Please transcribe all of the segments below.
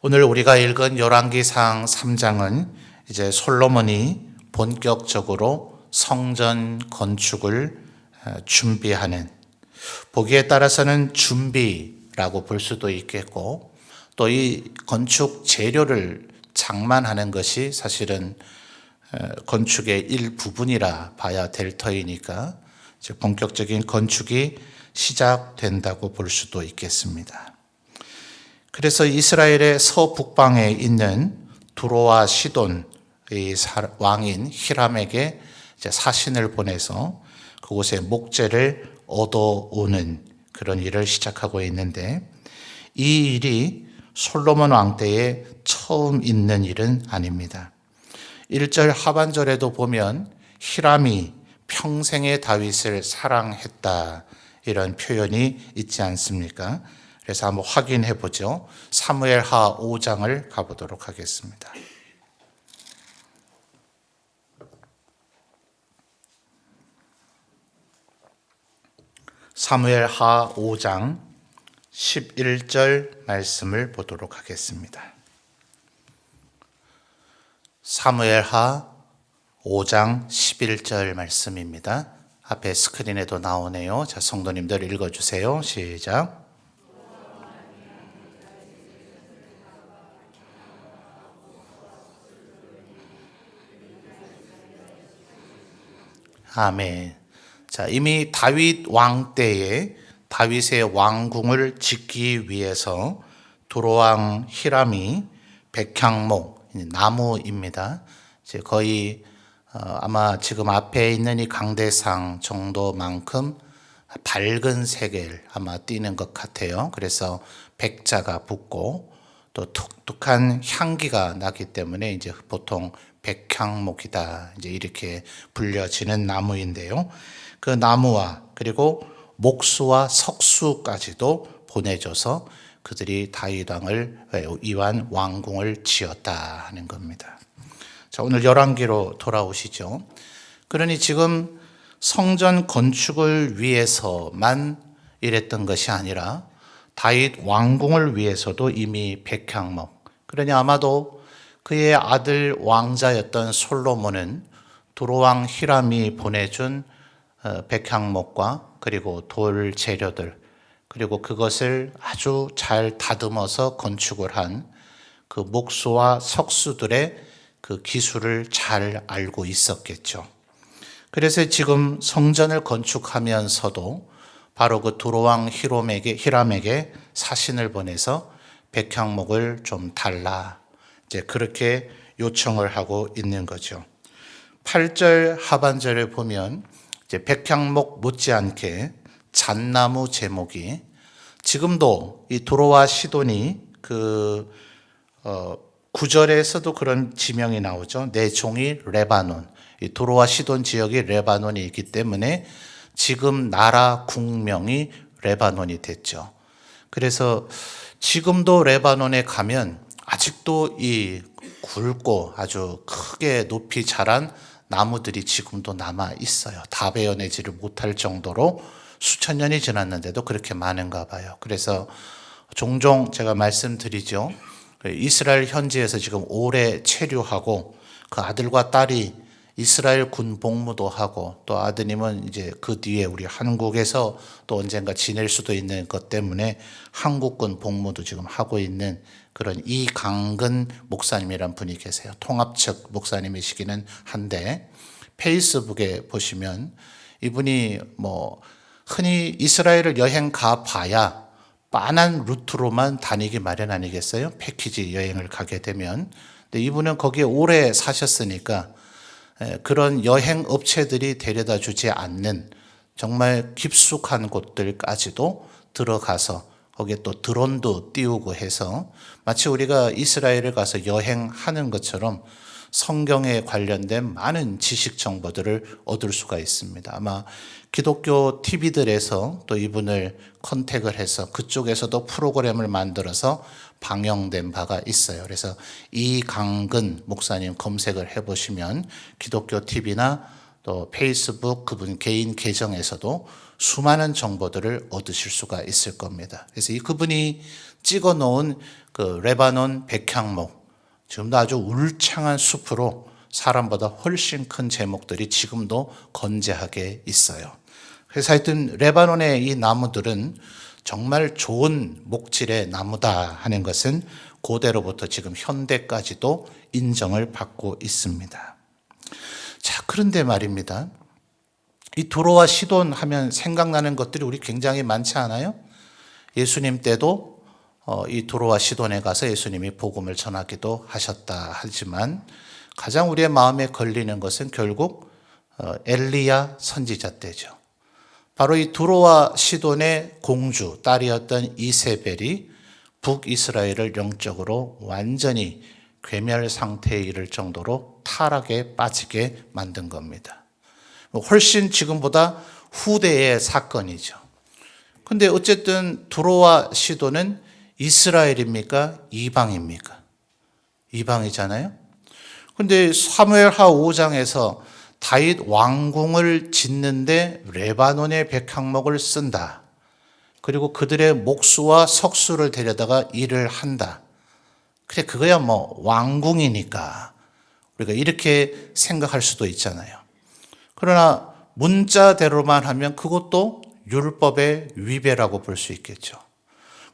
오늘 우리가 읽은 열왕기상 3장은 이제 솔로몬이 본격적으로 성전 건축을 준비하는, 보기에 따라서는 준비라고 볼 수도 있겠고, 또 이 건축 재료를 장만하는 것이 사실은 건축의 일부분이라 봐야 될 터이니까 이제 본격적인 건축이 시작된다고 볼 수도 있겠습니다. 그래서 이스라엘의 서북방에 있는 두로와 시돈의 왕인 히람에게 이제 사신을 보내서 그곳에 목재를 얻어오는 그런 일을 시작하고 있는데, 이 일이 솔로몬 왕 때에 처음 있는 일은 아닙니다. 1절 하반절에도 보면 히람이 평생의 다윗을 사랑했다, 이런 표현이 있지 않습니까? 그래서 한번 확인해 보죠. 사무엘하 5장을 가보도록 하겠습니다. 사무엘하 5장 11절 말씀을 보도록 하겠습니다. 사무엘하 5장 11절 말씀입니다. 앞에 스크린에도 나오네요. 자, 성도님들 읽어주세요. 시작. 아멘. 자, 이미 다윗 왕 때에 다윗의 왕궁을 짓기 위해서 두로왕 히람이 백향목, 나무입니다. 이제 거의 아마 지금 앞에 있는 이 강대상 정도만큼 밝은 색을 아마 띠는 것 같아요. 그래서 백자가 붙고 또 독특한 향기가 나기 때문에 이제 보통 백향목이다, 이제 이렇게 불려지는 나무인데요. 그 나무와 그리고 목수와 석수까지도 보내줘서 그들이 다윗 왕을 위한 왕궁을 지었다 하는 겁니다. 자, 오늘 열왕기로 돌아오시죠. 그러니 지금 성전 건축을 위해서만 이랬던 것이 아니라 다윗 왕궁을 위해서도 이미 백향목, 그러니 아마도 그의 아들 왕자였던 솔로몬은 두로왕 히람이 보내준 백향목과 그리고 돌 재료들, 그리고 그것을 아주 잘 다듬어서 건축을 한 그 목수와 석수들의 그 기술을 잘 알고 있었겠죠. 그래서 지금 성전을 건축하면서도 바로 그 두로왕 히람에게 사신을 보내서 백향목을 좀 달라, 이제 그렇게 요청을 하고 있는 거죠. 8절 하반절을 보면 이제 백향목 못지않게 잣나무 제목이, 지금도 이 두로와 시돈이 그 9절에서도 그런 지명이 나오죠. 내 종이 레바논, 이 두로와 시돈 지역이 레바논이 있기 때문에 지금 나라 국명이 레바논이 됐죠. 그래서 지금도 레바논에 가면 아직도 이 굵고 아주 크게 높이 자란 나무들이 지금도 남아 있어요. 다 베어내지를 못할 정도로 수천 년이 지났는데도 그렇게 많은가 봐요. 그래서 종종 제가 말씀드리죠. 이스라엘 현지에서 지금 오래 체류하고 그 아들과 딸이 이스라엘 군 복무도 하고, 또 아드님은 이제 그 뒤에 우리 한국에서 또 언젠가 지낼 수도 있는 것 때문에 한국군 복무도 지금 하고 있는 그런 이강근 목사님이란 분이 계세요. 통합측 목사님이시기는 한데, 페이스북에 보시면 이분이 흔히 이스라엘을 여행 가봐야 빤한 루트로만 다니기 마련 아니겠어요? 패키지 여행을 가게 되면. 근데 이분은 거기에 오래 사셨으니까 그런 여행 업체들이 데려다 주지 않는 정말 깊숙한 곳들까지도 들어가서 거기에 또 드론도 띄우고 해서 마치 우리가 이스라엘을 가서 여행하는 것처럼 성경에 관련된 많은 지식 정보들을 얻을 수가 있습니다. 아마 기독교 TV들에서 또 이분을 컨택을 해서 그쪽에서도 프로그램을 만들어서 방영된 바가 있어요. 그래서 이강근 목사님 검색을 해보시면 기독교 TV나 또 페이스북 그분 개인 계정에서도 수많은 정보들을 얻으실 수가 있을 겁니다. 그래서 이 그분이 찍어 놓은 그 레바논 백향목, 지금도 아주 울창한 숲으로 사람보다 훨씬 큰 제목들이 지금도 건재하게 있어요. 그래서 하여튼 레바논의 이 나무들은 정말 좋은 목질의 나무다 하는 것은 고대로부터 지금 현대까지도 인정을 받고 있습니다. 자, 그런데 말입니다. 이 두로와 시돈 하면 생각나는 것들이 우리 굉장히 많지 않아요? 예수님 때도 이 두로와 시돈에 가서 예수님이 복음을 전하기도 하셨다 하지만 가장 우리의 마음에 걸리는 것은 결국 엘리야 선지자 때죠. 바로 이 두로와 시돈의 공주, 딸이었던 이세벨이 북이스라엘을 영적으로 완전히 괴멸 상태에 이를 정도로 타락에 빠지게 만든 겁니다. 훨씬 지금보다 후대의 사건이죠. 근데 어쨌든 두로와 시돈은 이스라엘입니까? 이방입니까? 이방이잖아요. 근데 사무엘하 5장에서 다윗 왕궁을 짓는데 레바논의 백향목을 쓴다. 그리고 그들의 목수와 석수를 데려다가 일을 한다. 그래, 그거야 뭐 왕궁이니까 우리가 이렇게 생각할 수도 있잖아요. 그러나 문자대로만 하면 그것도 율법의 위배라고 볼 수 있겠죠.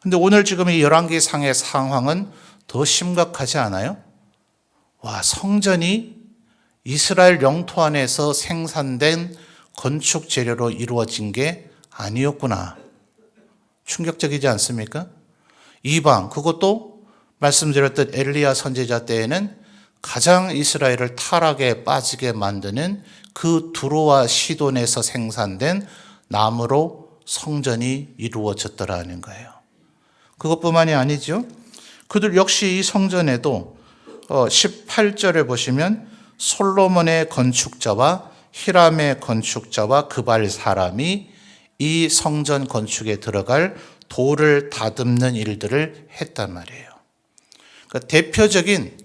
근데 오늘 지금 이 열왕기상의 상황은 더 심각하지 않아요? 와, 성전이 이스라엘 영토 안에서 생산된 건축 재료로 이루어진 게 아니었구나. 충격적이지 않습니까? 이방, 그것도 말씀드렸던 엘리야 선지자 때에는 가장 이스라엘을 타락에 빠지게 만드는 그 두로와 시돈에서 생산된 나무로 성전이 이루어졌더라는 거예요. 그것뿐만이 아니죠. 그들 역시 이 성전에도 18절에 보시면 솔로몬의 건축자와 히람의 건축자와 그발 사람이 이 성전 건축에 들어갈 돌을 다듬는 일들을 했단 말이에요. 그러니까 대표적인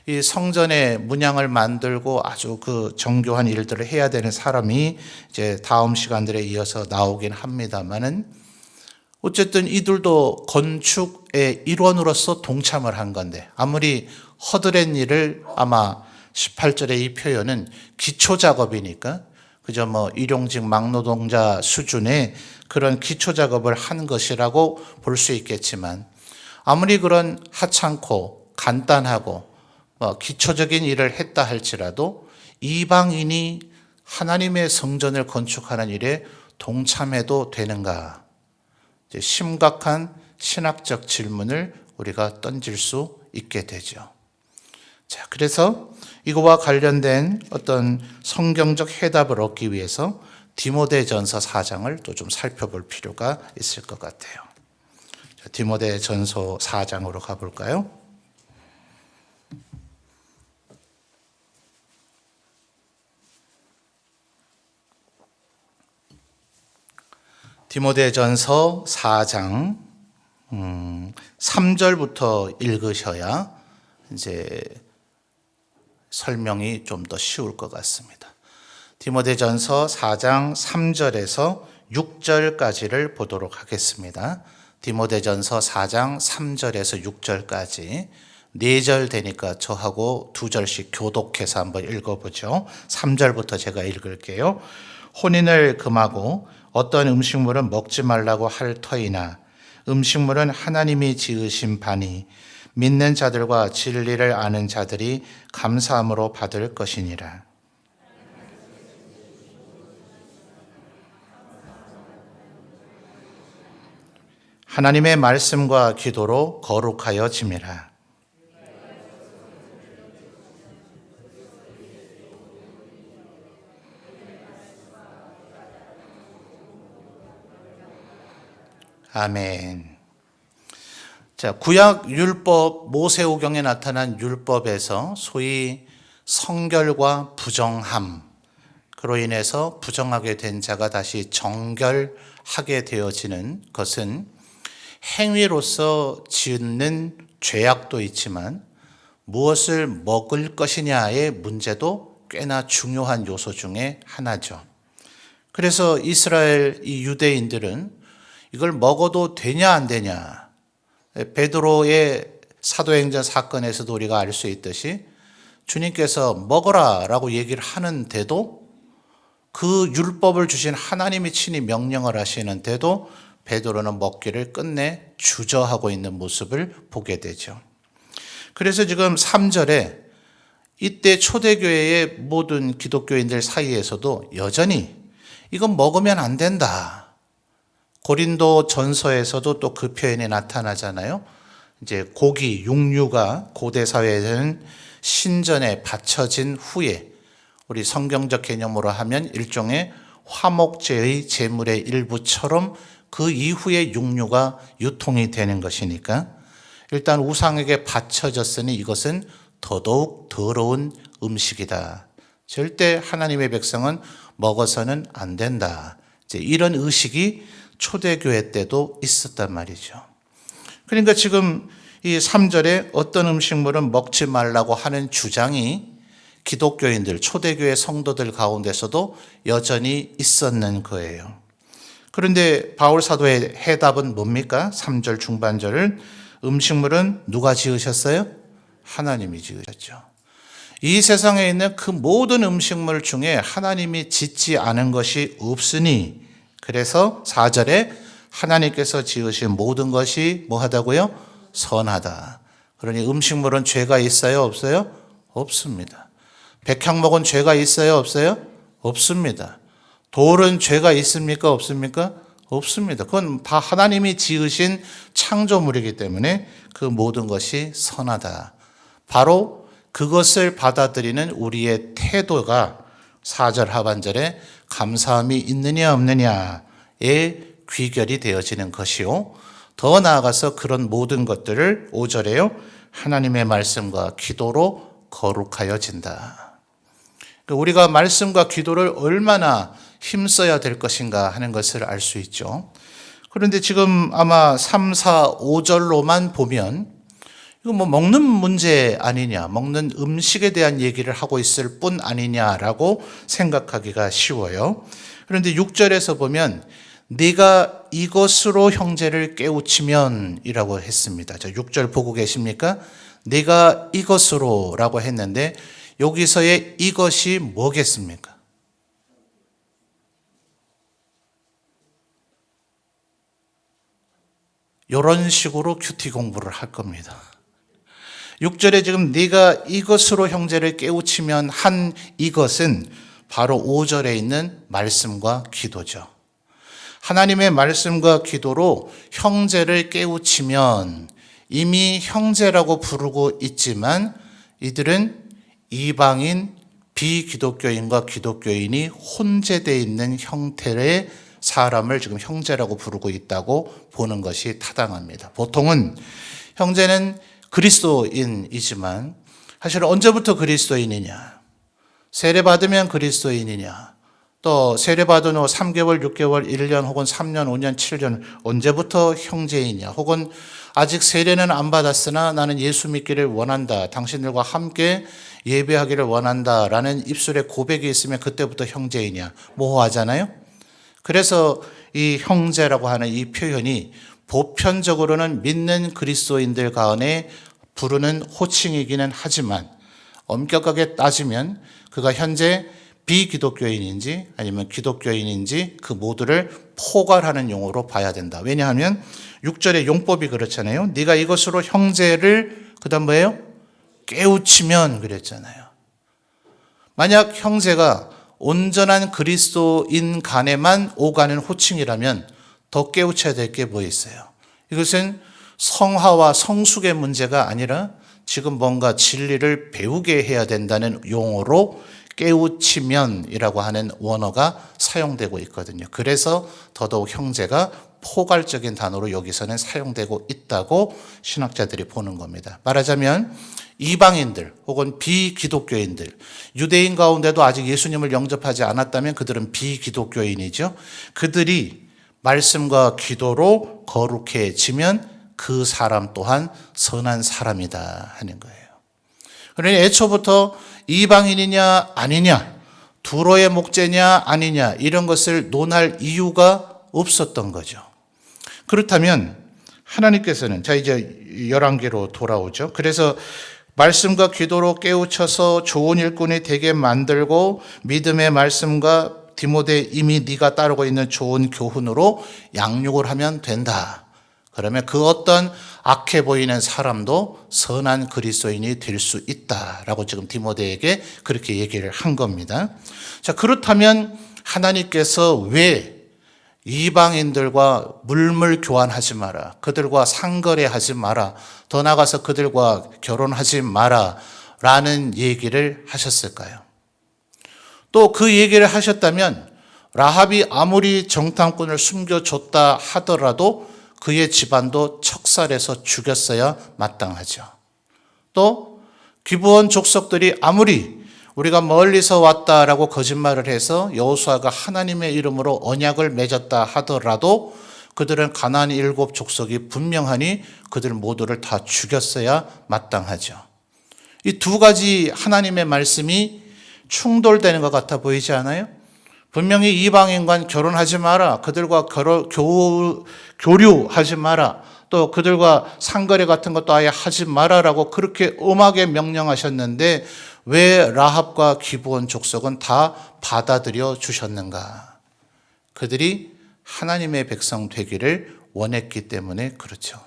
이 성전의 문양을 만들고 아주 그 정교한 일들을 해야 되는 사람이 이제 다음 시간들에 이어서 나오긴 합니다만은 어쨌든 이들도 건축의 일원으로서 동참을 한 건데 아무리 허드렛 일을 아마 18절의 이 표현은 기초 작업이니까 그저 뭐 일용직 막노동자 수준의 그런 기초 작업을 한 것이라고 볼 수 있겠지만 아무리 그런 하찮고 간단하고 기초적인 일을 했다 할지라도 이방인이 하나님의 성전을 건축하는 일에 동참해도 되는가? 이제 심각한 신학적 질문을 우리가 던질 수 있게 되죠. 자, 그래서 이거와 관련된 어떤 성경적 해답을 얻기 위해서 디모데전서 4장을 또 좀 살펴볼 필요가 있을 것 같아요. 자, 디모데전서 4장으로 가볼까요? 디모데전서 4장 3절부터 읽으셔야 이제 설명이 좀 더 쉬울 것 같습니다. 디모데전서 4장 3절에서 6절까지를 보도록 하겠습니다. 디모데전서 4장 3절에서 6절까지 4절 되니까 저하고 2절씩 교독해서 한번 읽어보죠. 3절부터 제가 읽을게요. 혼인을 금하고 어떤 음식물은 먹지 말라고 할 터이나 음식물은 하나님이 지으신 바니 믿는 자들과 진리를 아는 자들이 감사함으로 받을 것이니라. 하나님의 말씀과 기도로 거룩하여 짐이라. 아멘. 자, 구약 율법 모세오경에 나타난 율법에서 소위 성결과 부정함, 그로 인해서 부정하게 된 자가 다시 정결하게 되어지는 것은 행위로서 짓는 죄악도 있지만 무엇을 먹을 것이냐의 문제도 꽤나 중요한 요소 중에 하나죠. 그래서 이스라엘 이 유대인들은 이걸 먹어도 되냐 안 되냐, 베드로의 사도행전 사건에서도 우리가 알 수 있듯이 주님께서 먹어라 라고 얘기를 하는데도, 그 율법을 주신 하나님이 친히 명령을 하시는데도 베드로는 먹기를 끝내 주저하고 있는 모습을 보게 되죠. 그래서 지금 3절에 이때 초대교회의 모든 기독교인들 사이에서도 여전히 이건 먹으면 안 된다. 고린도 전서에서도 또 그 표현이 나타나잖아요. 이제 고기, 육류가 고대 사회에는 신전에 바쳐진 후에, 우리 성경적 개념으로 하면 일종의 화목제의 제물의 일부처럼 그 이후에 육류가 유통이 되는 것이니까, 일단 우상에게 바쳐졌으니 이것은 더더욱 더러운 음식이다. 절대 하나님의 백성은 먹어서는 안 된다. 이제 이런 의식이 초대교회 때도 있었단 말이죠. 그러니까 지금 이 3절에 어떤 음식물은 먹지 말라고 하는 주장이 기독교인들, 초대교회 성도들 가운데서도 여전히 있었는 거예요. 그런데 바울 사도의 해답은 뭡니까? 3절 중반절을, 음식물은 누가 지으셨어요? 하나님이 지으셨죠. 이 세상에 있는 그 모든 음식물 중에 하나님이 짓지 않은 것이 없으니, 그래서 4절에 하나님께서 지으신 모든 것이 뭐 하다고요? 선하다. 그러니 음식물은 죄가 있어요? 없어요? 없습니다. 백향목은 죄가 있어요? 없어요? 없습니다. 돌은 죄가 있습니까? 없습니까? 없습니다. 그건 다 하나님이 지으신 창조물이기 때문에 그 모든 것이 선하다. 바로 그것을 받아들이는 우리의 태도가 4절 하반절에 감사함이 있느냐 없느냐의 귀결이 되어지는 것이요, 더 나아가서 그런 모든 것들을 5절에요 하나님의 말씀과 기도로 거룩하여진다. 우리가 말씀과 기도를 얼마나 힘써야 될 것인가 하는 것을 알 수 있죠. 그런데 지금 아마 3, 4, 5절로만 보면 이거 뭐 먹는 문제 아니냐, 먹는 음식에 대한 얘기를 하고 있을 뿐 아니냐라고 생각하기가 쉬워요. 그런데 6절에서 보면 네가 이것으로 형제를 깨우치면 이라고 했습니다. 자, 6절 보고 계십니까? 네가 이것으로 라고 했는데 여기서의 이것이 뭐겠습니까? 이런 식으로 큐티 공부를 할 겁니다. 6절에 지금 네가 이것으로 형제를 깨우치면 한 이것은 바로 5절에 있는 말씀과 기도죠. 하나님의 말씀과 기도로 형제를 깨우치면, 이미 형제라고 부르고 있지만 이들은 이방인 비기독교인과 기독교인이 혼재되어 있는 형태의 사람을 지금 형제라고 부르고 있다고 보는 것이 타당합니다. 보통은 형제는 그리스도인이지만 사실 언제부터 그리스도인이냐? 세례받으면 그리스도인이냐? 또 세례받은 후 3개월, 6개월, 1년 혹은 3년, 5년, 7년 언제부터 형제이냐? 혹은 아직 세례는 안 받았으나 나는 예수 믿기를 원한다, 당신들과 함께 예배하기를 원한다 라는 입술에 고백이 있으면 그때부터 형제이냐? 모호하잖아요. 그래서 이 형제라고 하는 이 표현이 보편적으로는 믿는 그리스도인들 가운데 부르는 호칭이기는 하지만 엄격하게 따지면 그가 현재 비기독교인인지 아니면 기독교인인지 그 모두를 포괄하는 용어로 봐야 된다. 왜냐하면 6절의 용법이 그렇잖아요. 네가 이것으로 형제를, 그 다음 뭐예요? 깨우치면 그랬잖아요. 만약 형제가 온전한 그리스도인 간에만 오가는 호칭이라면 더 깨우쳐야 될 게 뭐 있어요? 이것은 성화와 성숙의 문제가 아니라 지금 뭔가 진리를 배우게 해야 된다는 용어로 깨우치면이라고 하는 원어가 사용되고 있거든요. 그래서 더더욱 형제가 포괄적인 단어로 여기서는 사용되고 있다고 신학자들이 보는 겁니다. 말하자면 이방인들 혹은 비기독교인들, 유대인 가운데도 아직 예수님을 영접하지 않았다면 그들은 비기독교인이죠. 그들이 말씀과 기도로 거룩해지면 그 사람 또한 선한 사람이다 하는 거예요. 그러니 애초부터 이방인이냐 아니냐, 두로의 목재냐 아니냐 이런 것을 논할 이유가 없었던 거죠. 그렇다면 하나님께서는 자 이제 11개로 돌아오죠. 그래서 말씀과 기도로 깨우쳐서 좋은 일꾼이 되게 만들고 믿음의 말씀과 디모데 이미 네가 따르고 있는 좋은 교훈으로 양육을 하면 된다. 그러면 그 어떤 악해 보이는 사람도 선한 그리스도인이 될 수 있다라고 지금 디모데에게 그렇게 얘기를 한 겁니다. 자, 그렇다면 하나님께서 왜 이방인들과 물물 교환하지 마라, 그들과 상거래하지 마라, 더 나아가서 그들과 결혼하지 마라 라는 얘기를 하셨을까요? 또 그 얘기를 하셨다면 라합이 아무리 정탐꾼을 숨겨줬다 하더라도 그의 집안도 척살해서 죽였어야 마땅하죠. 또 기브온 족속들이 아무리 우리가 멀리서 왔다라고 거짓말을 해서 여호수아가 하나님의 이름으로 언약을 맺었다 하더라도 그들은 가나안 7 족속이 분명하니 그들 모두를 다 죽였어야 마땅하죠. 이 두 가지 하나님의 말씀이 충돌되는 것 같아 보이지 않아요? 분명히 이방인과 결혼하지 마라, 그들과 교류하지 마라, 또 그들과 상거래 같은 것도 아예 하지 마라라고 그렇게 엄하게 명령하셨는데 왜 라합과 기브온 족속은 다 받아들여 주셨는가? 그들이 하나님의 백성 되기를 원했기 때문에 그렇죠.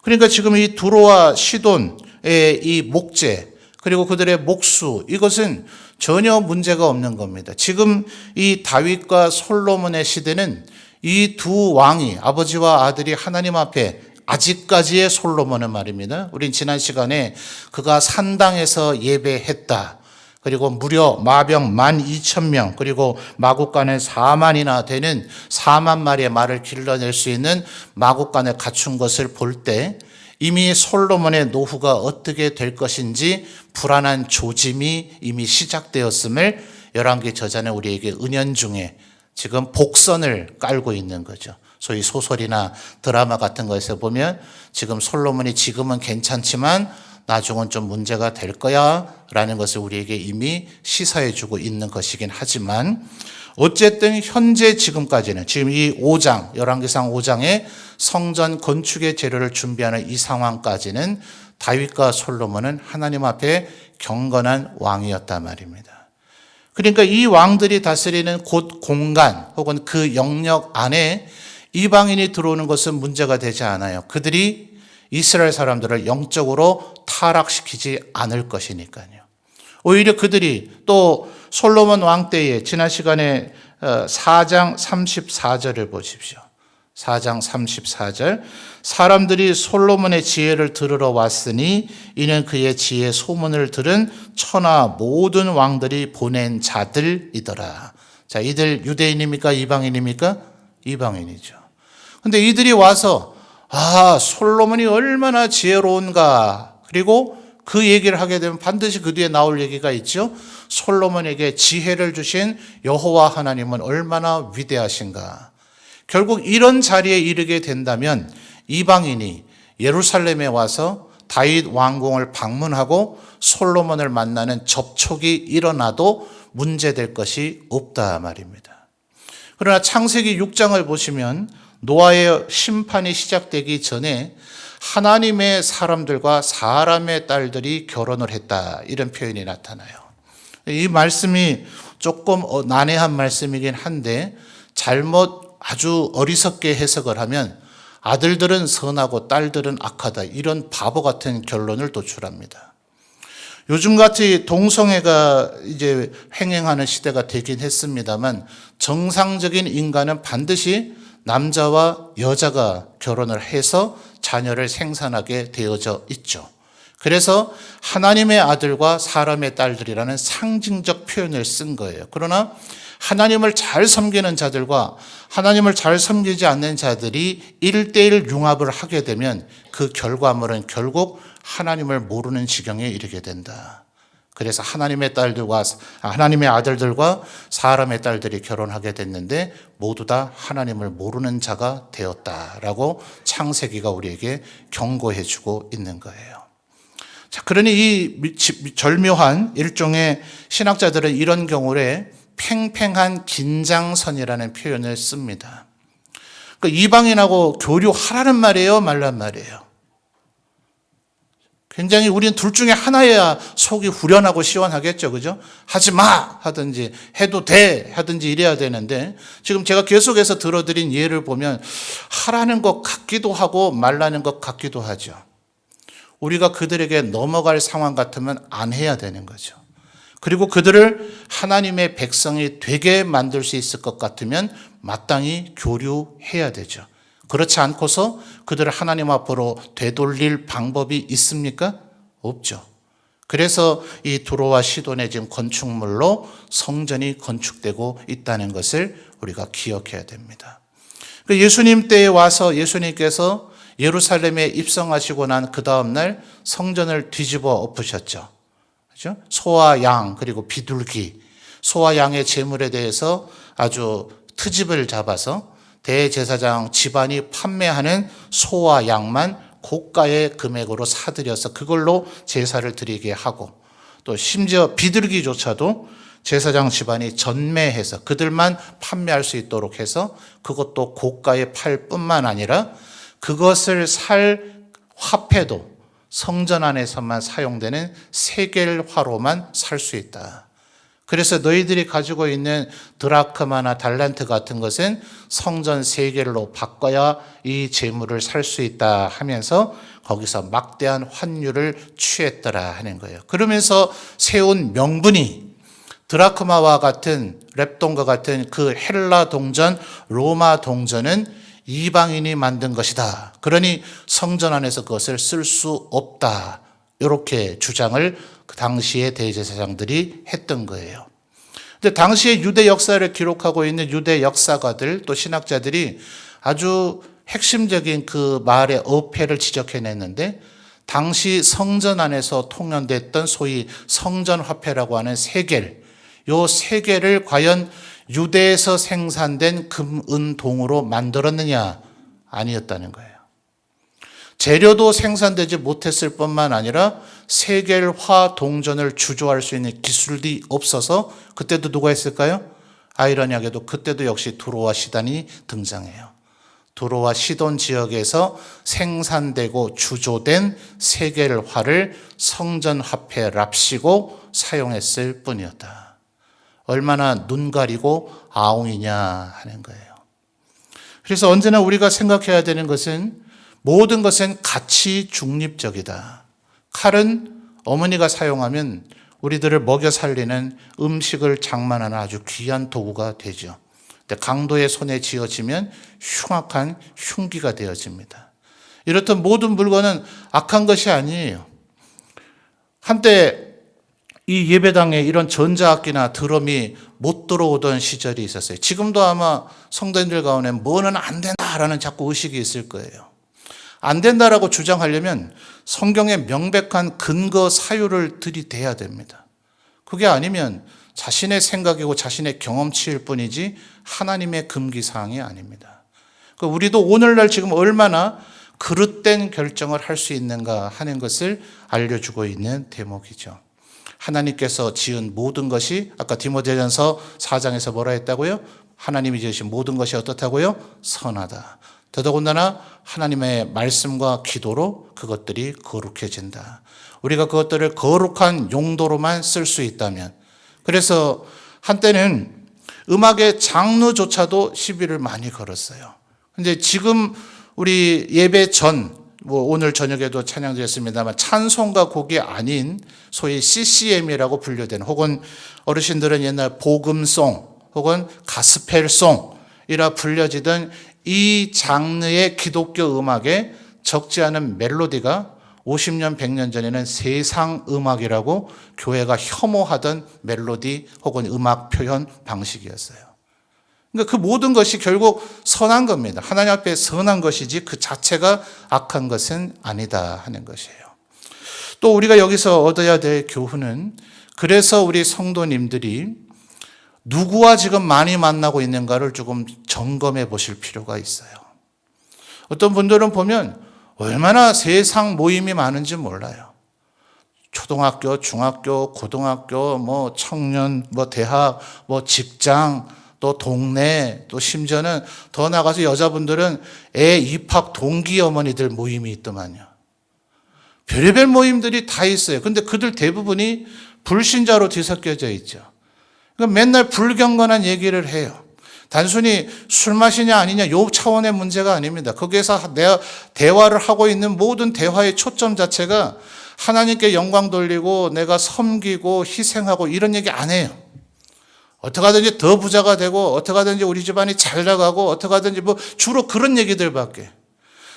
그러니까 지금 이 두로와 시돈의 이 목재 그리고 그들의 목수, 이것은 전혀 문제가 없는 겁니다. 지금 이 다윗과 솔로몬의 시대는 이 두 왕이, 아버지와 아들이 하나님 앞에, 아직까지의 솔로몬은 말입니다. 우린 지난 시간에 그가 산당에서 예배했다. 그리고 무려 마병 12,000명, 그리고 마국간에 4만이나 되는 4만 마리의 말을 길러낼 수 있는 마국간을 갖춘 것을 볼 때 이미 솔로몬의 노후가 어떻게 될 것인지 불안한 조짐이 이미 시작되었음을 열왕기 저자는 우리에게 은연중에 지금 복선을 깔고 있는 거죠. 소위 소설이나 드라마 같은 거에서 보면 지금 솔로몬이 지금은 괜찮지만 나중은 좀 문제가 될 거야 라는 것을 우리에게 이미 시사해 주고 있는 것이긴 하지만 어쨌든 현재 지금까지는 지금 이 5장, 열왕기상 5장의 성전 건축의 재료를 준비하는 이 상황까지는 다윗과 솔로몬은 하나님 앞에 경건한 왕이었단 말입니다. 그러니까 이 왕들이 다스리는 곳 공간 혹은 그 영역 안에 이방인이 들어오는 것은 문제가 되지 않아요. 그들이 이스라엘 사람들을 영적으로 타락시키지 않을 것이니까요. 오히려 그들이 또 솔로몬 왕 때에 지난 시간에 4장 34절을 보십시오. 4장 34절 사람들이 솔로몬의 지혜를 들으러 왔으니 이는 그의 지혜 소문을 들은 천하 모든 왕들이 보낸 자들이더라. 자, 이들 유대인입니까? 이방인입니까? 이방인이죠. 근데 이들이 와서 솔로몬이 얼마나 지혜로운가, 그리고 그 얘기를 하게 되면 반드시 그 뒤에 나올 얘기가 있죠. 솔로몬에게 지혜를 주신 여호와 하나님은 얼마나 위대하신가. 결국 이런 자리에 이르게 된다면 이방인이 예루살렘에 와서 다윗 왕궁을 방문하고 솔로몬을 만나는 접촉이 일어나도 문제될 것이 없다 말입니다. 그러나 창세기 6장을 보시면 노아의 심판이 시작되기 전에 하나님의 사람들과 사람의 딸들이 결혼을 했다, 이런 표현이 나타나요. 이 말씀이 조금 난해한 말씀이긴 한데 잘못 아주 어리석게 해석을 하면 아들들은 선하고 딸들은 악하다, 이런 바보 같은 결론을 도출합니다. 요즘같이 동성애가 이제 횡행하는 시대가 되긴 했습니다만 정상적인 인간은 반드시 남자와 여자가 결혼을 해서 자녀를 생산하게 되어져 있죠. 그래서 하나님의 아들과 사람의 딸들이라는 상징적 표현을 쓴 거예요. 그러나 하나님을 잘 섬기는 자들과 하나님을 잘 섬기지 않는 자들이 1대1 융합을 하게 되면 그 결과물은 결국 하나님을 모르는 지경에 이르게 된다. 그래서 하나님의 아들들과 사람의 딸들이 결혼하게 됐는데 모두 다 하나님을 모르는 자가 되었다라고 창세기가 우리에게 경고해 주고 있는 거예요. 자, 그러니 이 절묘한 일종의 신학자들은 이런 경우에 팽팽한 긴장선이라는 표현을 씁니다. 그러니까 이방인하고 교류하라는 말이에요, 말란 말이에요. 굉장히 우리는 둘 중에 하나여야 속이 후련하고 시원하겠죠, 그죠? 하지 마! 하든지, 해도 돼! 하든지 이래야 되는데, 지금 제가 계속해서 들어드린 예를 보면, 하라는 것 같기도 하고, 말라는 것 같기도 하죠. 우리가 그들에게 넘어갈 상황 같으면 안 해야 되는 거죠. 그리고 그들을 하나님의 백성이 되게 만들 수 있을 것 같으면 마땅히 교류해야 되죠. 그렇지 않고서 그들을 하나님 앞으로 되돌릴 방법이 있습니까? 없죠. 그래서 이 두로와 시돈의 지금 건축물로 성전이 건축되고 있다는 것을 우리가 기억해야 됩니다. 예수님 때에 와서 예수님께서 예루살렘에 입성하시고 난 그 다음날 성전을 뒤집어 엎으셨죠. 그렇죠? 소와 양 그리고 비둘기, 소와 양의 제물에 대해서 아주 트집을 잡아서 대제사장 집안이 판매하는 소와 양만 고가의 금액으로 사들여서 그걸로 제사를 드리게 하고, 또 심지어 비둘기조차도 제사장 집안이 전매해서 그들만 판매할 수 있도록 해서 그것도 고가에 팔 뿐만 아니라 그것을 살 화폐도 성전 안에서만 사용되는 세겔화로만 살 수 있다. 그래서 너희들이 가지고 있는 드라크마나 달란트 같은 것은 성전 세겔로 바꿔야 이 재물을 살 수 있다 하면서 거기서 막대한 환율을 취했더라 하는 거예요. 그러면서 세운 명분이 드라크마와 같은 렙돈과 같은 그 헬라 동전, 로마 동전은 이방인이 만든 것이다. 그러니 성전 안에서 그것을 쓸 수 없다. 이렇게 주장을 그 당시의 대제사장들이 했던 거예요. 근데 당시의 유대 역사를 기록하고 있는 유대 역사가들 또 신학자들이 아주 핵심적인 그 말의 어폐를 지적해냈는데, 당시 성전 안에서 통용됐던 소위 성전화폐라고 하는 세겔, 요 세겔을 과연 유대에서 생산된 금, 은, 동으로 만들었느냐? 아니었다는 거예요. 재료도 생산되지 못했을 뿐만 아니라 세겔화 동전을 주조할 수 있는 기술이 없어서 그때도 누가 했을까요? 아이러니하게도 그때도 역시 두로와 시돈이 등장해요. 두로와 시돈 지역에서 생산되고 주조된 세겔화를 성전화폐랍시고 사용했을 뿐이었다. 얼마나 눈 가리고 아웅이냐 하는 거예요. 그래서 언제나 우리가 생각해야 되는 것은 모든 것은 가치 중립적이다. 칼은 어머니가 사용하면 우리들을 먹여 살리는 음식을 장만하는 아주 귀한 도구가 되죠. 근데 강도의 손에 쥐어지면 흉악한 흉기가 되어집니다. 이렇듯 모든 물건은 악한 것이 아니에요. 한때 이 예배당에 이런 전자악기나 드럼이 못 들어오던 시절이 있었어요. 지금도 아마 성도님들 가운데 뭐는 안 된다라는 자꾸 의식이 있을 거예요. 안 된다라고 주장하려면 성경의 명백한 근거 사유를 들이대야 됩니다. 그게 아니면 자신의 생각이고 자신의 경험치일 뿐이지 하나님의 금기사항이 아닙니다. 우리도 오늘날 지금 얼마나 그릇된 결정을 할 수 있는가 하는 것을 알려주고 있는 대목이죠. 하나님께서 지은 모든 것이 아까 디모데전서 4장에서 뭐라 했다고요? 하나님이 지으신 모든 것이 어떻다고요? 선하다. 더더군다나 하나님의 말씀과 기도로 그것들이 거룩해진다. 우리가 그것들을 거룩한 용도로만 쓸 수 있다면, 그래서 한때는 음악의 장르조차도 시비를 많이 걸었어요. 근데 지금 우리 예배 전, 오늘 저녁에도 찬양드렸습니다만 찬송가 곡이 아닌 소위 CCM이라고 분류되는, 혹은 어르신들은 옛날 복음송 혹은 가스펠송이라 불려지던 이 장르의 기독교 음악에 적지 않은 멜로디가 50년, 100년 전에는 세상 음악이라고 교회가 혐오하던 멜로디 혹은 음악 표현 방식이었어요. 그러니까 그 모든 것이 결국 선한 겁니다. 하나님 앞에 선한 것이지 그 자체가 악한 것은 아니다 하는 것이에요. 또 우리가 여기서 얻어야 될 교훈은, 그래서 우리 성도님들이 누구와 지금 많이 만나고 있는가를 조금 점검해 보실 필요가 있어요. 어떤 분들은 보면 얼마나 세상 모임이 많은지 몰라요. 초등학교, 중학교, 고등학교, 뭐 청년, 뭐 대학, 뭐 직장, 또 동네, 또 심지어는 더 나가서 여자분들은 애 입학 동기 어머니들 모임이 있더만요. 별의별 모임들이 다 있어요. 근데 그들 대부분이 불신자로 뒤섞여져 있죠. 그러니까 맨날 불경건한 얘기를 해요. 단순히 술 마시냐 아니냐 요 차원의 문제가 아닙니다. 거기에서 내가 대화를 하고 있는 모든 대화의 초점 자체가 하나님께 영광 돌리고 내가 섬기고 희생하고 이런 얘기 안 해요. 어떻게 하든지 더 부자가 되고 어떻게 하든지 우리 집안이 잘 나가고 어떻게 하든지 뭐 주로 그런 얘기들밖에.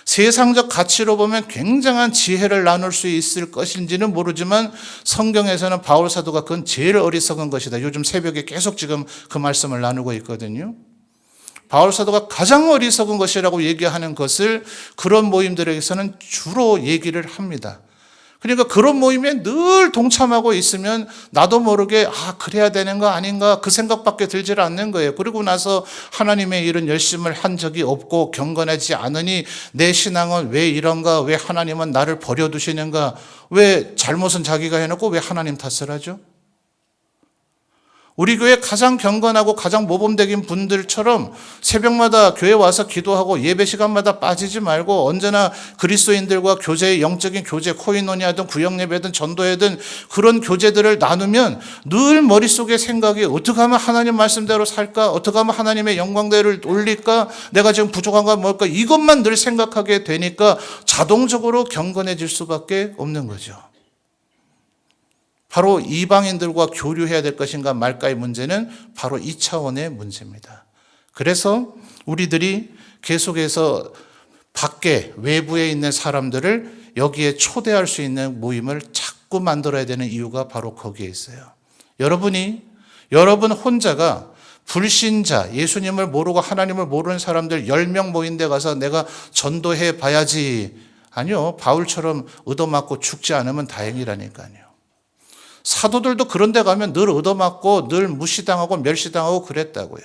세상적 가치로 보면 굉장한 지혜를 나눌 수 있을 것인지는 모르지만 성경에서는 바울 사도가 그건 제일 어리석은 것이다. 요즘 새벽에 계속 지금 그 말씀을 나누고 있거든요. 바울 사도가 가장 어리석은 것이라고 얘기하는 것을 그런 모임들에게서는 주로 얘기를 합니다. 그러니까 그런 모임에 늘 동참하고 있으면 나도 모르게 그래야 되는 거 아닌가 그 생각밖에 들질 않는 거예요. 그리고 나서 하나님의 일은 열심을 한 적이 없고 경건하지 않으니 내 신앙은 왜 이런가, 왜 하나님은 나를 버려두시는가, 왜 잘못은 자기가 해놓고 왜 하나님 탓을 하죠? 우리 교회 가장 경건하고 가장 모범적인 분들처럼 새벽마다 교회 와서 기도하고 예배 시간마다 빠지지 말고 언제나 그리스도인들과 교제의 영적인 교제, 코이노니아든 구역예배든 전도회든 그런 교제들을 나누면 늘 머릿속에 생각이 어떻게 하면 하나님 말씀대로 살까? 어떻게 하면 하나님의 영광대를 올릴까? 내가 지금 부족한 건 뭘까? 이것만 늘 생각하게 되니까 자동적으로 경건해질 수밖에 없는 거죠. 바로 이방인들과 교류해야 될 것인가 말까의 문제는 바로 이 차원의 문제입니다. 그래서 우리들이 계속해서 밖에 외부에 있는 사람들을 여기에 초대할 수 있는 모임을 자꾸 만들어야 되는 이유가 바로 거기에 있어요. 여러분 혼자가 불신자, 예수님을 모르고 하나님을 모르는 사람들 10명 모인 데 가서 내가 전도해 봐야지. 아니요. 바울처럼 얻어맞고 죽지 않으면 다행이라니까요. 사도들도 그런 데 가면 늘 얻어맞고 늘 무시당하고 멸시당하고 그랬다고요.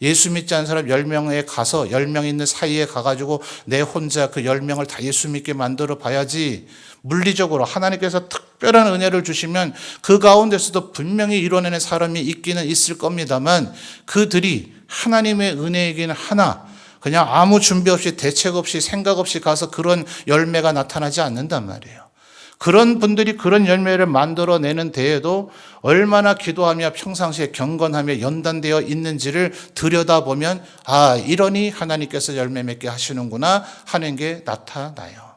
예수 믿지 않은 사람 10명에 가서 10명 있는 사이에 가가지고 내 혼자 그 10명을 다 예수 믿게 만들어 봐야지. 물리적으로 하나님께서 특별한 은혜를 주시면 그 가운데서도 분명히 이뤄내는 사람이 있기는 있을 겁니다만 그들이 하나님의 은혜이긴 하나 그냥 아무 준비 없이 대책 없이 생각 없이 가서 그런 열매가 나타나지 않는단 말이에요. 그런 분들이 그런 열매를 만들어내는 데에도 얼마나 기도하며 평상시에 경건하며 연단되어 있는지를 들여다보면 이러니 하나님께서 열매 맺게 하시는구나 하는 게 나타나요.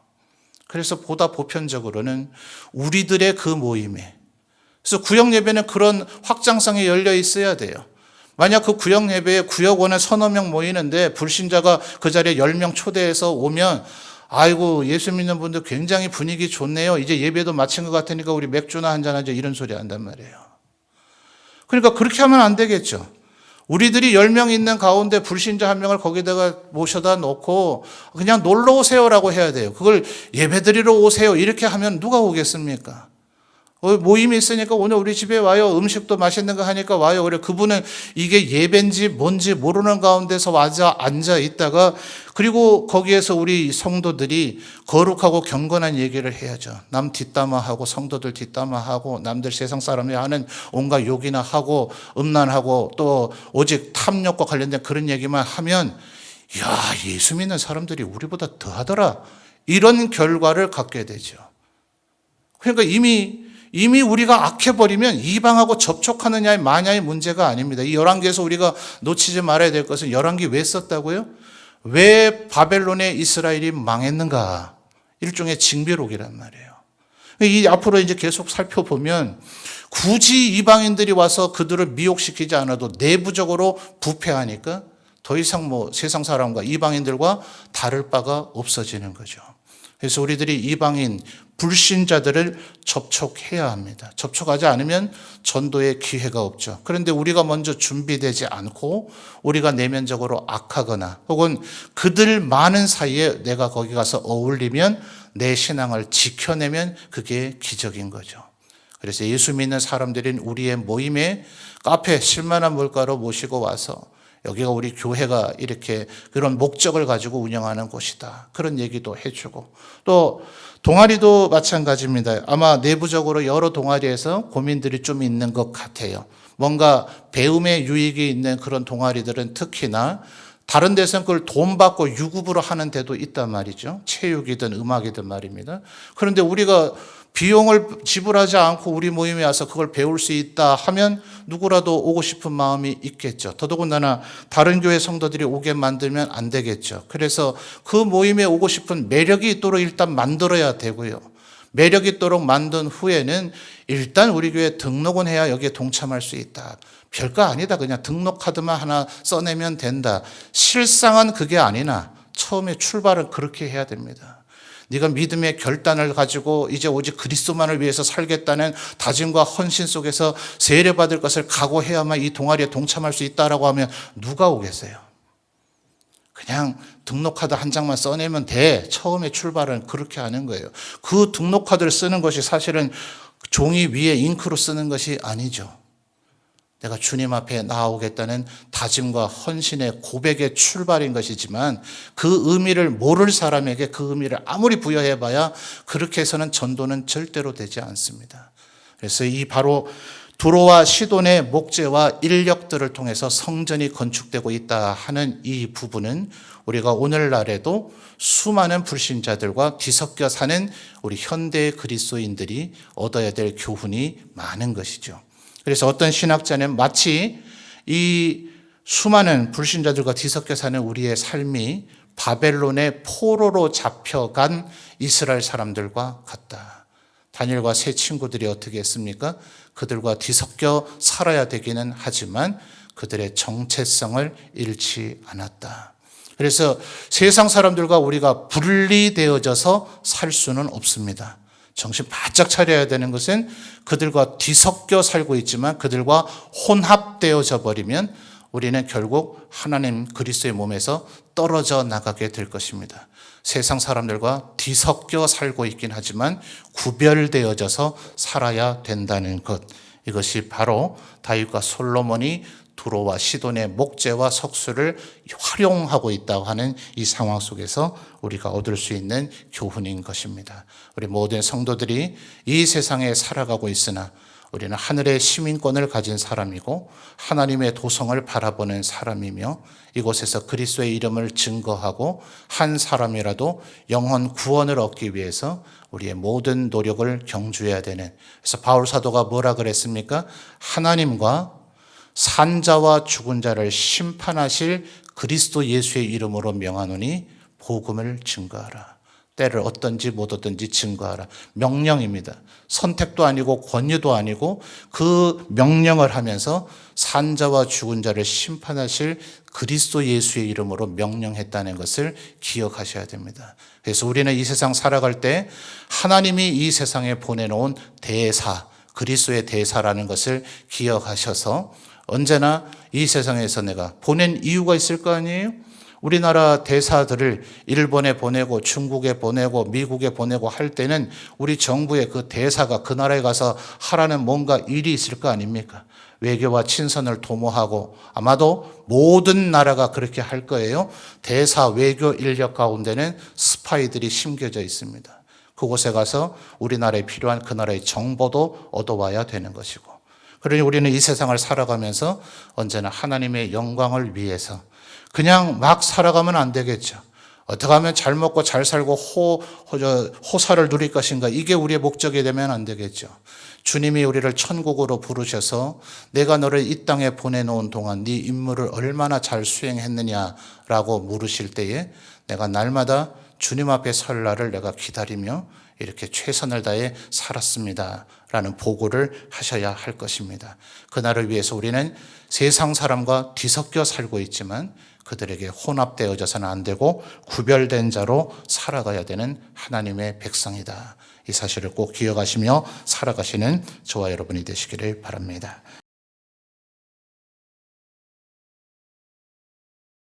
그래서 보다 보편적으로는 우리들의 그 모임에 그래서 구역예배는 그런 확장성이 열려 있어야 돼요. 만약 그 구역예배에 구역원에 서너 명 모이는데 불신자가 그 자리에 10명 초대해서 오면 아이고 예수 믿는 분들 굉장히 분위기 좋네요. 이제 예배도 마친 것 같으니까 우리 맥주나 한잔하죠. 이런 소리 한단 말이에요. 그러니까 그렇게 하면 안 되겠죠. 우리들이 10명 있는 가운데 불신자 1명을 거기다가 모셔다 놓고 그냥 놀러 오세요라고 해야 돼요. 그걸 예배 드리러 오세요 이렇게 하면 누가 오겠습니까? 모임이 있으니까 오늘 우리 집에 와요. 음식도 맛있는 거 하니까 와요. 그래 그분은 이게 예배인지 뭔지 모르는 가운데서 와서 앉아 있다가 그리고 거기에서 우리 성도들이 거룩하고 경건한 얘기를 해야죠. 남 뒷담화하고 성도들 뒷담화하고 남들 세상 사람이 하는 온갖 욕이나 하고 음란하고 또 오직 탐욕과 관련된 그런 얘기만 하면 예수 믿는 사람들이 우리보다 더하더라. 이런 결과를 갖게 되죠. 그러니까 이미 우리가 악해버리면 이방하고 접촉하느냐의 마냐의 문제가 아닙니다. 이 열왕기에서 우리가 놓치지 말아야 될 것은 열왕기 왜 썼다고요? 왜 바벨론의 이스라엘이 망했는가? 일종의 징비록이란 말이에요. 이 앞으로 이제 계속 살펴보면 굳이 이방인들이 와서 그들을 미혹시키지 않아도 내부적으로 부패하니까 더 이상 세상 사람과 이방인들과 다를 바가 없어지는 거죠. 그래서 우리들이 이방인 불신자들을 접촉해야 합니다. 접촉하지 않으면 전도의 기회가 없죠. 그런데 우리가 먼저 준비되지 않고 우리가 내면적으로 악하거나 혹은 그들 많은 사이에 내가 거기 가서 어울리면 내 신앙을 지켜내면 그게 기적인 거죠. 그래서 예수 믿는 사람들인 우리의 모임에 카페 10만 원 물가로 모시고 와서 여기가 우리 교회가 이렇게 그런 목적을 가지고 운영하는 곳이다. 그런 얘기도 해주고, 또 동아리도 마찬가지입니다. 아마 내부적으로 여러 동아리에서 고민들이 좀 있는 것 같아요. 뭔가 배움에 유익이 있는 그런 동아리들은 특히나 다른 데서는 그걸 돈 받고 유급으로 하는 데도 있단 말이죠. 체육이든 음악이든 말입니다. 그런데 우리가 비용을 지불하지 않고 우리 모임에 와서 그걸 배울 수 있다 하면 누구라도 오고 싶은 마음이 있겠죠. 더더군다나 다른 교회 성도들이 오게 만들면 안 되겠죠. 그래서 그 모임에 오고 싶은 매력이 있도록 일단 만들어야 되고요. 매력 있도록 만든 후에는 일단 우리 교회 등록은 해야 여기에 동참할 수 있다. 별거 아니다. 그냥 등록 카드만 하나 써내면 된다. 실상은 그게 아니나 처음에 출발은 그렇게 해야 됩니다. 네가 믿음의 결단을 가지고 이제 오직 그리스도만을 위해서 살겠다는 다짐과 헌신 속에서 세례받을 것을 각오해야만 이 동아리에 동참할 수 있다라고 하면 누가 오겠어요? 그냥 등록카드 한 장만 써내면 돼. 처음에 출발은 그렇게 하는 거예요. 그 등록카드를 쓰는 것이 사실은 종이 위에 잉크로 쓰는 것이 아니죠. 내가 주님 앞에 나아오겠다는 다짐과 헌신의 고백의 출발인 것이지만 그 의미를 모를 사람에게 그 의미를 아무리 부여해봐야 그렇게 해서는 전도는 절대로 되지 않습니다. 그래서 이 바로 두로와 시돈의 목재와 인력들을 통해서 성전이 건축되고 있다 하는 이 부분은 우리가 오늘날에도 수많은 불신자들과 뒤섞여 사는 우리 현대 그리스도인들이 얻어야 될 교훈이 많은 것이죠. 그래서 어떤 신학자는 마치 이 수많은 불신자들과 뒤섞여 사는 우리의 삶이 바벨론의 포로로 잡혀간 이스라엘 사람들과 같다. 다니엘과 세 친구들이 어떻게 했습니까? 그들과 뒤섞여 살아야 되기는 하지만 그들의 정체성을 잃지 않았다. 그래서 세상 사람들과 우리가 분리되어져서 살 수는 없습니다. 정신 바짝 차려야 되는 것은 그들과 뒤섞여 살고 있지만 그들과 혼합되어져 버리면 우리는 결국 하나님 그리스도의 몸에서 떨어져 나가게 될 것입니다. 세상 사람들과 뒤섞여 살고 있긴 하지만 구별되어져서 살아야 된다는 것. 이것이 바로 다윗과 솔로몬이 두로와 시돈의 목재와 석수를 활용하고 있다고 하는 이 상황 속에서 우리가 얻을 수 있는 교훈인 것입니다. 우리 모든 성도들이 이 세상에 살아가고 있으나 우리는 하늘의 시민권을 가진 사람이고 하나님의 도성을 바라보는 사람이며 이곳에서 그리스도의 이름을 증거하고 한 사람이라도 영혼 구원을 얻기 위해서 우리의 모든 노력을 경주해야 되는, 그래서 바울 사도가 뭐라 그랬습니까? 하나님과 산자와 죽은 자를 심판하실 그리스도 예수의 이름으로 명하노니 복음을 증거하라. 때를 얻든지 못 얻든지 증거하라. 명령입니다. 선택도 아니고 권유도 아니고 그 명령을 하면서 산자와 죽은 자를 심판하실 그리스도 예수의 이름으로 명령했다는 것을 기억하셔야 됩니다. 그래서 우리는 이 세상 살아갈 때 하나님이 이 세상에 보내놓은 대사, 그리스도의 대사라는 것을 기억하셔서 언제나 이 세상에서 내가 보낸 이유가 있을 거 아니에요? 우리나라 대사들을 일본에 보내고 중국에 보내고 미국에 보내고 할 때는 우리 정부의 그 대사가 그 나라에 가서 하라는 뭔가 일이 있을 거 아닙니까? 외교와 친선을 도모하고 아마도 모든 나라가 그렇게 할 거예요. 대사 외교 인력 가운데는 스파이들이 심겨져 있습니다. 그곳에 가서 우리나라에 필요한 그 나라의 정보도 얻어와야 되는 것이고, 그러니 우리는 이 세상을 살아가면서 언제나 하나님의 영광을 위해서 그냥 막 살아가면 안 되겠죠. 어떻게 하면 잘 먹고 잘 살고 호사를 누릴 것인가, 이게 우리의 목적이 되면 안 되겠죠. 주님이 우리를 천국으로 부르셔서 내가 너를 이 땅에 보내놓은 동안 네 임무를 얼마나 잘 수행했느냐라고 물으실 때에 내가 날마다 주님 앞에 설 날을 내가 기다리며 이렇게 최선을 다해 살았습니다 라는 보고를 하셔야 할 것입니다. 그날을 위해서 우리는 세상 사람과 뒤섞여 살고 있지만 그들에게 혼합되어져서는 안 되고 구별된 자로 살아가야 되는 하나님의 백성이다. 이 사실을 꼭 기억하시며 살아가시는 저와 여러분이 되시기를 바랍니다.